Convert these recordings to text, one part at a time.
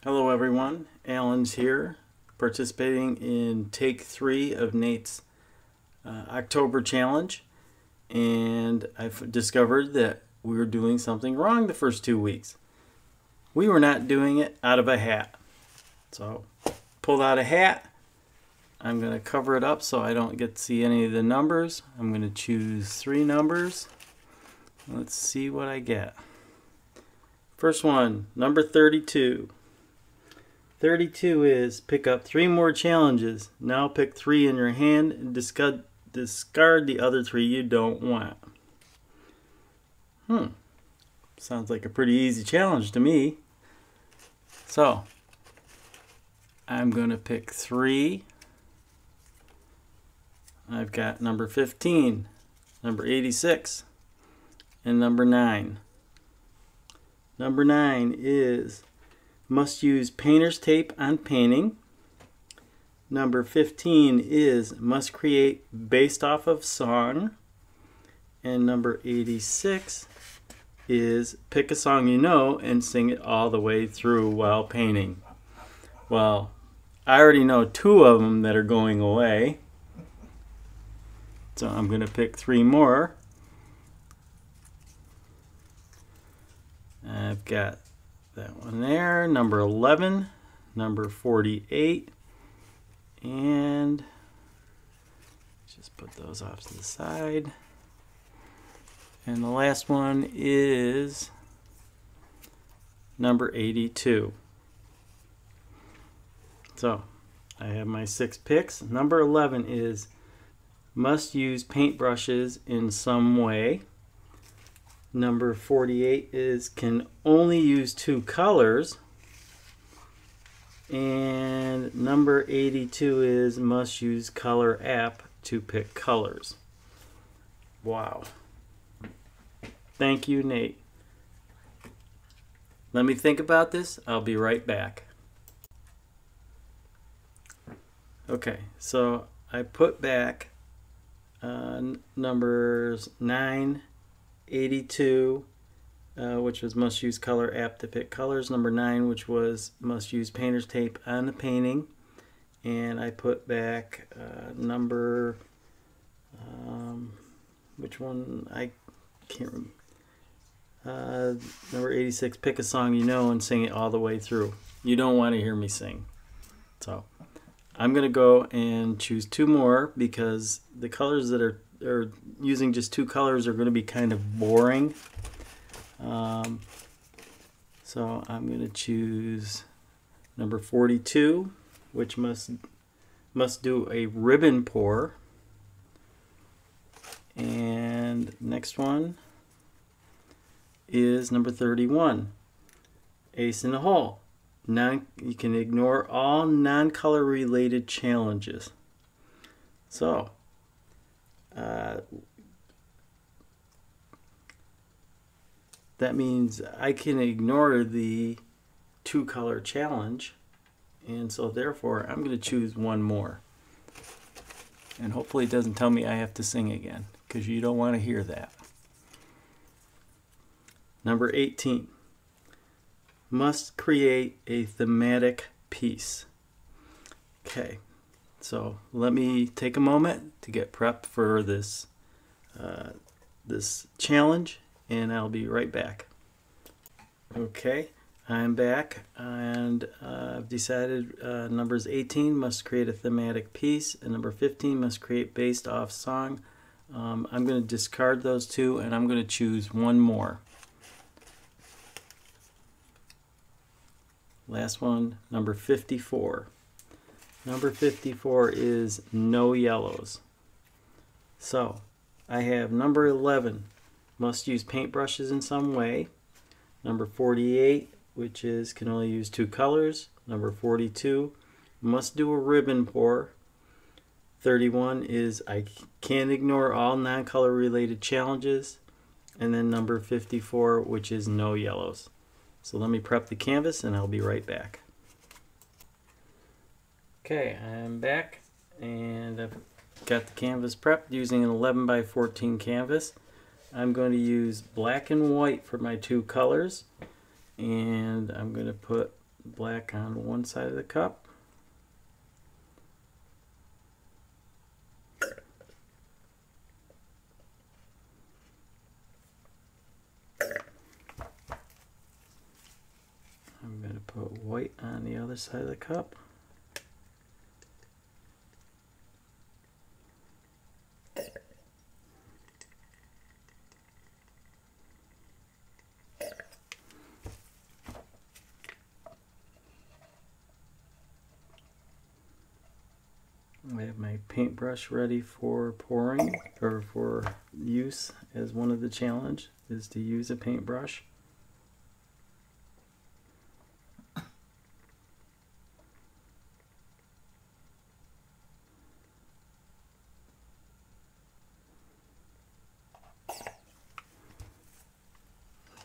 Hello everyone, Alan's here, participating in take 3 of Nate's October challenge, and I've discovered that we were doing something wrong the first 2 weeks. We were not doing it out of a hat. So, pulled out a hat. I'm going to cover it up so I don't get to see any of the numbers. I'm going to choose 3 numbers. Let's see what I get. First one, number 32. 32 is pick up 3 more challenges. Now pick 3 in your hand and discard the other 3 you don't want. Sounds like a pretty easy challenge to me. So, I'm going to pick 3. I've got number 15, number 86, and number 9. Number 9 is must use painter's tape on painting. Number 15 is must create based off of song. And number 86 is pick a song you know and sing it all the way through while painting. Well, I already know 2 of them that are going away. So I'm going to pick 3 more. I've got that one there, number 11, number 48, and just put those off to the side. And the last one is number 82. So I have my 6 picks. Number 11 is must use paintbrushes in some way. Number 48 is can only use 2 colors. And number 82 is must use color app to pick colors. Wow. Thank you, Nate. Let me think about this. I'll be right back. Okay, so I put back numbers 9, 82, which was must use color app to pick colors. Number 9, which was must use painter's tape on the painting. And I put back number, which one? I can't remember. Number 86, pick a song you know and sing it all the way through. You don't want to hear me sing. So I'm going to go and choose 2 more because the colors that are using just 2 colors are going to be kind of boring. So I'm going to choose number 42, which must do a ribbon pour. And next one is number 31, ace in the hole. You can ignore all non-color related challenges. So that means I can ignore the 2 color challenge, and so therefore I'm going to choose 1 more. And hopefully it doesn't tell me I have to sing again, because you don't want to hear that. Number 18, must create a thematic piece. Okay, so let me take a moment to get prepped for this this challenge, and I'll be right back. Okay, I'm back, and I've decided numbers 18 must create a thematic piece, and number 15 must create based off song. I'm going to discard those 2, and I'm going to choose 1 more. Last one, number 54. Number 54 is no yellows. So I have number 11, must use paintbrushes in some way. Number 48, which is can only use 2 colors. Number 42, must do a ribbon pour. 31 is I can't ignore all non-color related challenges. And then number 54, which is no yellows. So let me prep the canvas and I'll be right back. Okay, I'm back and I've got the canvas prepped using an 11 by 14 canvas. I'm going to use black and white for my 2 colors, and I'm going to put black on one side of the cup. I'm going to put white on the other side of the cup. I have my paintbrush ready for pouring, or for use, as one of the challenge is to use a paintbrush.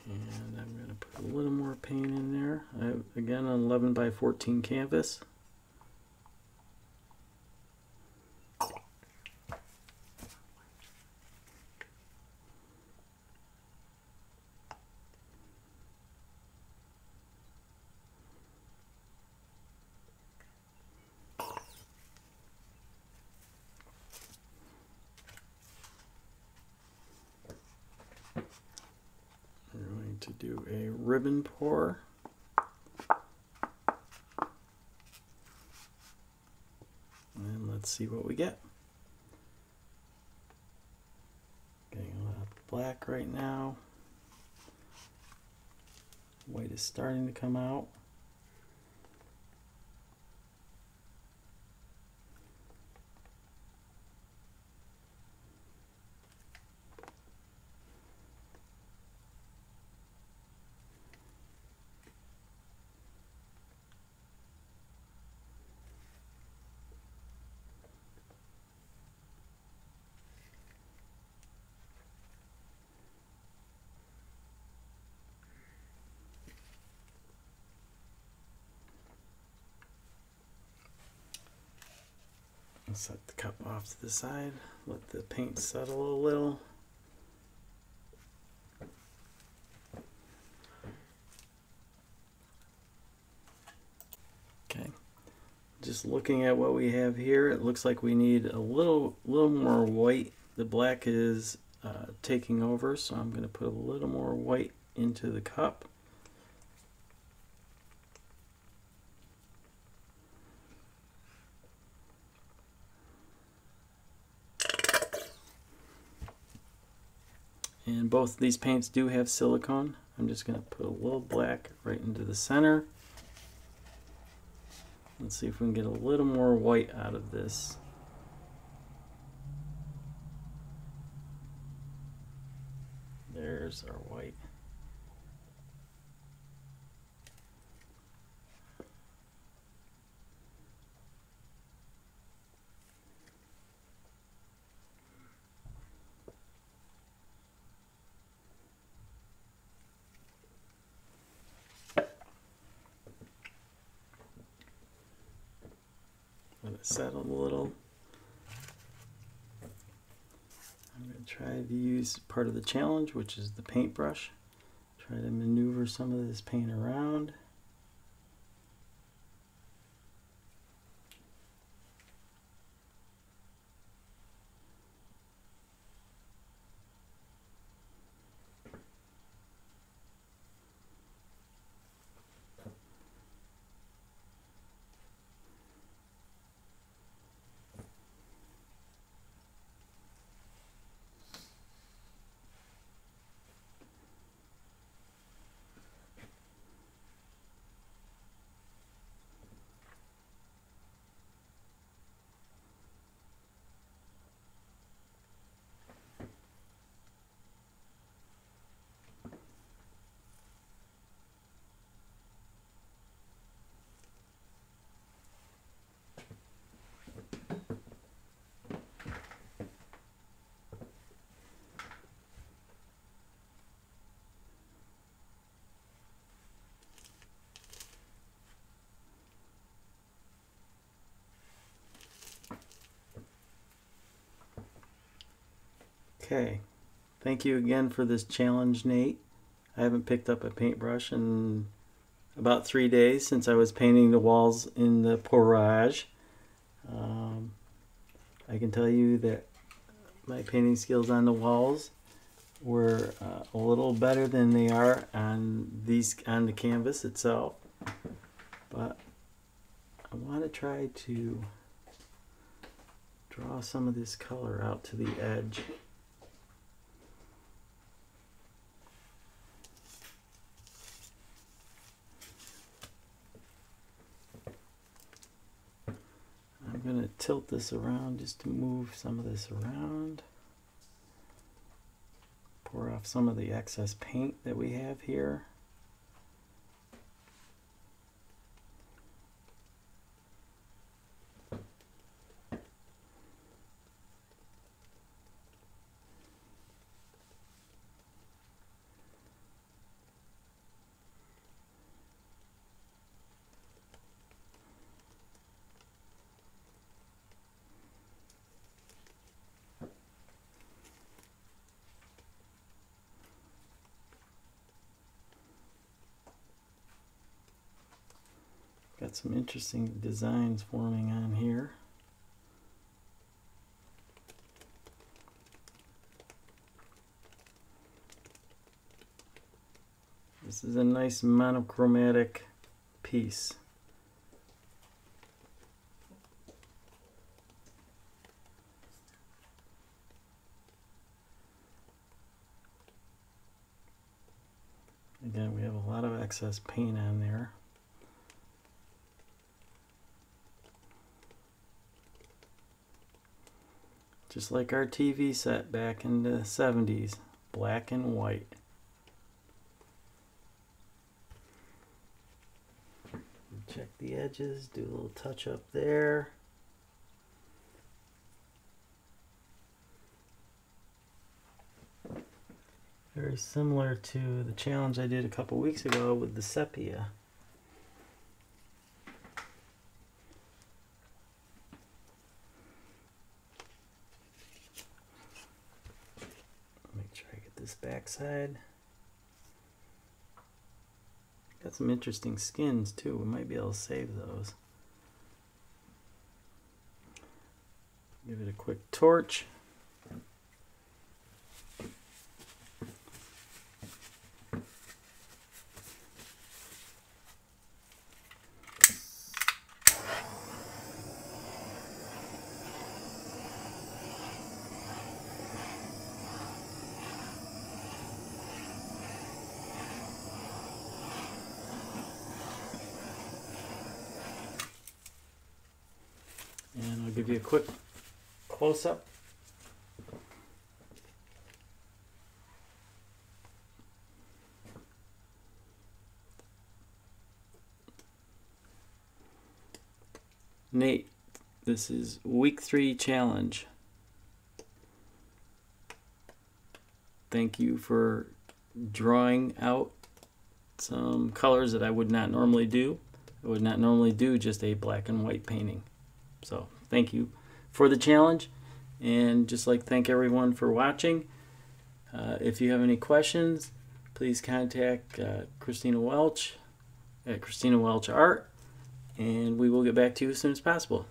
And I'm going to put a little more paint in there. I have, again, an 11 by 14 canvas. To do a ribbon pour. And let's see what we get. Getting a lot of black right now. White is starting to come out. I'll set the cup off to the side, let the paint settle a little. Okay, just looking at what we have here, it looks like we need a little more white. The black is taking over, so I'm going to put a little more white into the cup. And both of these paints do have silicone. I'm just going to put a little black right into the center. Let's see if we can get a little more white out of this. There's our white. Let it settle a little. I'm going to try to use part of the challenge, which is the paintbrush. Try to maneuver some of this paint around. Okay, thank you again for this challenge, Nate. I haven't picked up a paintbrush in about 3 days since I was painting the walls in the porage. I can tell you that my painting skills on the walls were a little better than they are on the canvas itself, but I want to try to draw some of this color out to the edge. I'm going to tilt this around just to move some of this around. Pour off some of the excess paint that we have here. Got some interesting designs forming on here. This is a nice monochromatic piece. Again, we have a lot of excess paint on there. Just like our TV set back in the 70s, black and white. Check the edges, do a little touch up there. Very similar to the challenge I did a couple weeks ago with the sepia. This backside. Got some interesting skins too. We might be able to save those. Give it a quick torch. And I'll give you a quick close-up. Nate, this is week 3 challenge. Thank you for drawing out some colors that I would not normally do. I would not normally do just a black and white painting. So thank you for the challenge, and just like thank everyone for watching. If you have any questions, please contact Christina Welch at Christina Welch Art, and we will get back to you as soon as possible.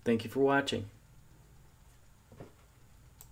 Thank you for watching.